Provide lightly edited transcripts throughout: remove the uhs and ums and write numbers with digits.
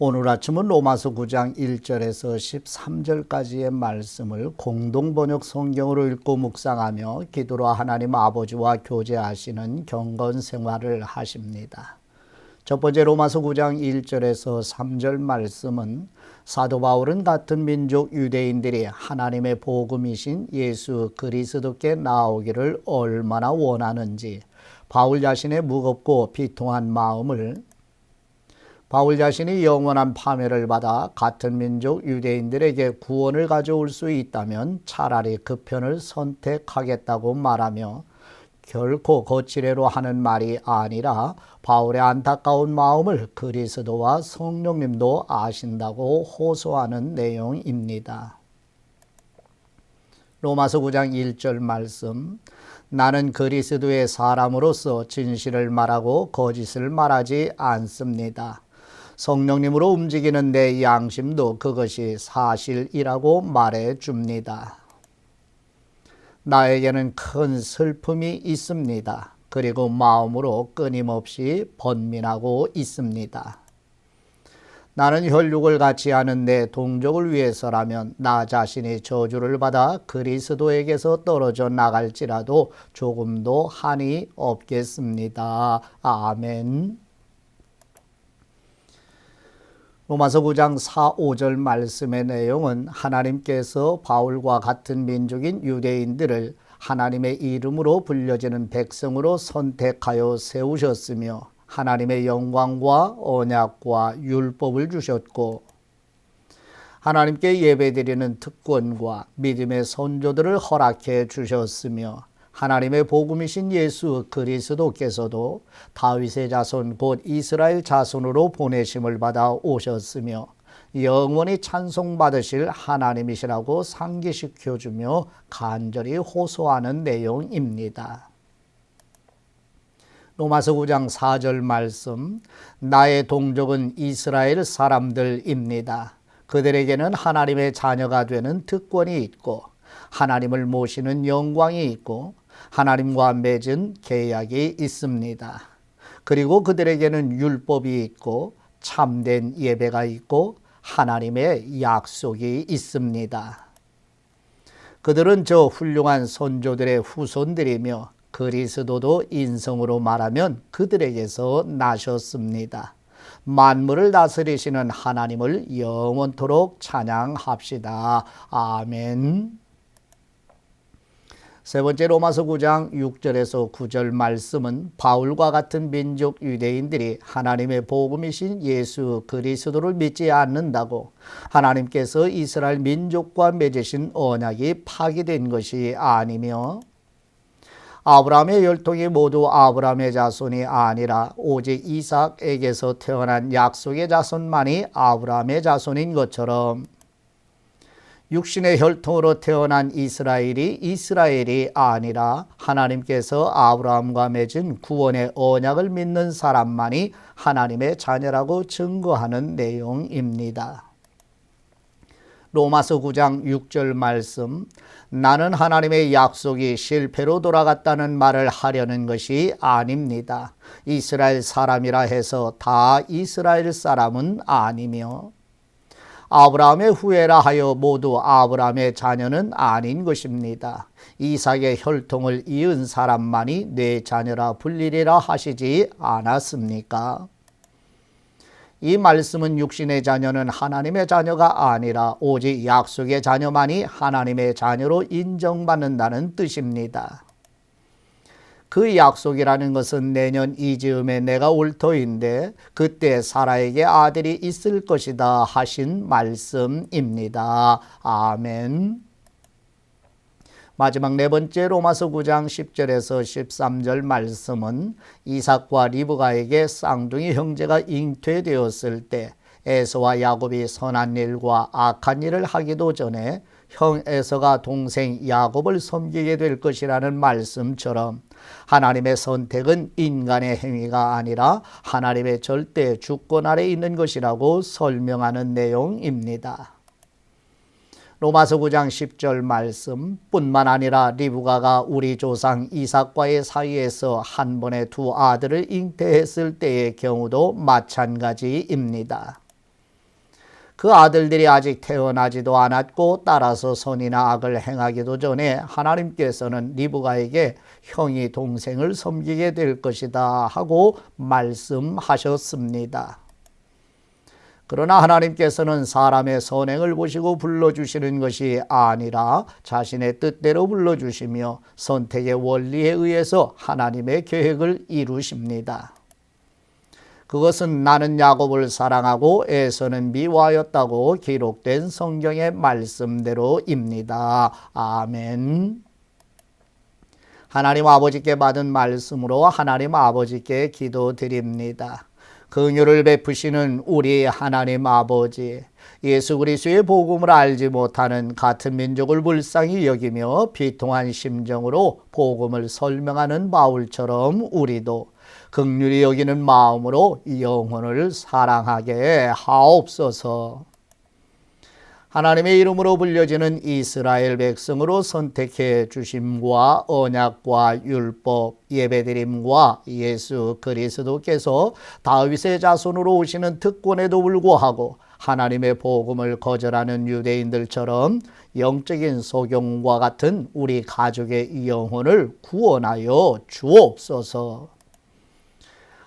오늘 아침은 로마서 9장 1절에서 13절까지의 말씀을 공동번역 성경으로 읽고 묵상하며 기도로 하나님 아버지와 교제하시는 경건 생활을 하십니다. 첫 번째 로마서 9장 1절에서 3절 말씀은 사도 바울은 같은 민족 유대인들이 하나님의 복음이신 예수 그리스도께 나오기를 얼마나 원하는지 바울 자신의 무겁고 비통한 마음을 바울 자신이 영원한 파멸을 받아 같은 민족 유대인들에게 구원을 가져올 수 있다면 차라리 그 편을 선택하겠다고 말하며 결코 거칠애로 하는 말이 아니라 바울의 안타까운 마음을 그리스도와 성령님도 아신다고 호소하는 내용입니다. 로마서 9장 1절 말씀, 나는 그리스도의 사람으로서 진실을 말하고 거짓을 말하지 않습니다. 성령님으로 움직이는 내 양심도 그것이 사실이라고 말해 줍니다. 나에게는 큰 슬픔이 있습니다. 그리고 마음으로 끊임없이 번민하고 있습니다. 나는 혈육을 갖지 않은 내 동족을 위해서라면 나 자신이 저주를 받아 그리스도에게서 떨어져 나갈지라도 조금도 한이 없겠습니다. 아멘. 로마서 9장 4, 5절 말씀의 내용은 하나님께서 바울과 같은 민족인 유대인들을 하나님의 이름으로 불려지는 백성으로 선택하여 세우셨으며 하나님의 영광과 언약과 율법을 주셨고 하나님께 예배드리는 특권과 믿음의 선조들을 허락해 주셨으며 하나님의 복음이신 예수 그리스도께서도 다윗의 자손 곧 이스라엘 자손으로 보내심을 받아 오셨으며 영원히 찬송받으실 하나님이시라고 상기시켜주며 간절히 호소하는 내용입니다. 로마서 9장 4절 말씀, 나의 동족은 이스라엘 사람들입니다. 그들에게는 하나님의 자녀가 되는 특권이 있고 하나님을 모시는 영광이 있고 하나님과 맺은 계약이 있습니다. 그리고 그들에게는 율법이 있고 참된 예배가 있고 하나님의 약속이 있습니다. 그들은 저 훌륭한 선조들의 후손들이며 그리스도도 인성으로 말하면 그들에게서 나셨습니다. 만물을 다스리시는 하나님을 영원토록 찬양합시다. 아멘. 세 번째 로마서 9장 6절에서 9절 말씀은 바울과 같은 민족 유대인들이 하나님의 복음이신 예수 그리스도를 믿지 않는다고 하나님께서 이스라엘 민족과 맺으신 언약이 파기된 것이 아니며 아브라함의 혈통이 모두 아브라함의 자손이 아니라 오직 이삭에게서 태어난 약속의 자손만이 아브라함의 자손인 것처럼 육신의 혈통으로 태어난 이스라엘이 아니라 하나님께서 아브라함과 맺은 구원의 언약을 믿는 사람만이 하나님의 자녀라고 증거하는 내용입니다. 로마서 9장 6절 말씀, 나는 하나님의 약속이 실패로 돌아갔다는 말을 하려는 것이 아닙니다. 이스라엘 사람이라 해서 다 이스라엘 사람은 아니며 아브라함의 후예라 하여 모두 아브라함의 자녀는 아닌 것입니다. 이삭의 혈통을 이은 사람만이 내 자녀라 불리리라 하시지 않았습니까? 이 말씀은 육신의 자녀는 하나님의 자녀가 아니라 오직 약속의 자녀만이 하나님의 자녀로 인정받는다는 뜻입니다. 그 약속이라는 것은 내년 이즈음에 내가 올 터인데 그때 사라에게 아들이 있을 것이다 하신 말씀입니다. 아멘. 마지막 네 번째 로마서 9장 10절에서 13절 말씀은 이삭과 리브가에게 쌍둥이 형제가 잉태되었을 때 에서와 야곱이 선한 일과 악한 일을 하기도 전에 형 에서가 동생 야곱을 섬기게 될 것이라는 말씀처럼 하나님의 선택은 인간의 행위가 아니라 하나님의 절대 주권 아래 있는 것이라고 설명하는 내용입니다. 로마서 9장 10절 말씀 뿐만 아니라 리브가가 우리 조상 이삭과의 사이에서 한 번에 두 아들을 잉태했을 때의 경우도 마찬가지입니다. 그 아들들이 아직 태어나지도 않았고 따라서 선이나 악을 행하기도 전에 하나님께서는 리브가에게 형이 동생을 섬기게 될 것이다 하고 말씀하셨습니다. 그러나 하나님께서는 사람의 선행을 보시고 불러주시는 것이 아니라 자신의 뜻대로 불러주시며 선택의 원리에 의해서 하나님의 계획을 이루십니다. 그것은 나는 야곱을 사랑하고 에서는 미워하였다고 기록된 성경의 말씀대로입니다. 아멘. 하나님 아버지께 받은 말씀으로 하나님 아버지께 기도드립니다. 긍휼을 베푸시는 우리 하나님 아버지, 예수 그리스도의 복음을 알지 못하는 같은 민족을 불쌍히 여기며 비통한 심정으로 복음을 설명하는 바울처럼 우리도 긍휼히 여기는 마음으로 영혼을 사랑하게 하옵소서. 하나님의 이름으로 불려지는 이스라엘 백성으로 선택해 주심과 언약과 율법, 예배드림과 예수 그리스도께서 다윗의 자손으로 오시는 특권에도 불구하고 하나님의 복음을 거절하는 유대인들처럼 영적인 소경과 같은 우리 가족의 영혼을 구원하여 주옵소서.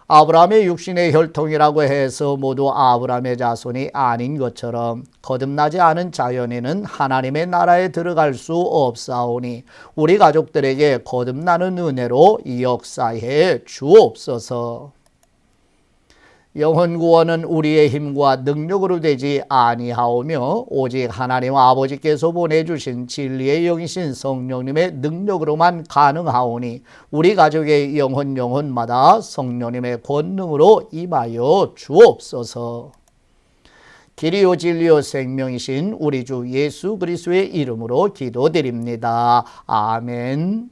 아브라함의 육신의 혈통이라고 해서 모두 아브라함의 자손이 아닌 것처럼 거듭나지 않은 자연인은 하나님의 나라에 들어갈 수 없사오니 우리 가족들에게 거듭나는 은혜로 역사해 주옵소서. 영혼 구원은 우리의 힘과 능력으로 되지 아니하오며 오직 하나님 아버지께서 보내주신 진리의 영이신 성령님의 능력으로만 가능하오니 우리 가족의 영혼마다 성령님의 권능으로 임하여 주옵소서. 길이요 진리요 생명이신 우리 주 예수 그리스도의 이름으로 기도드립니다. 아멘.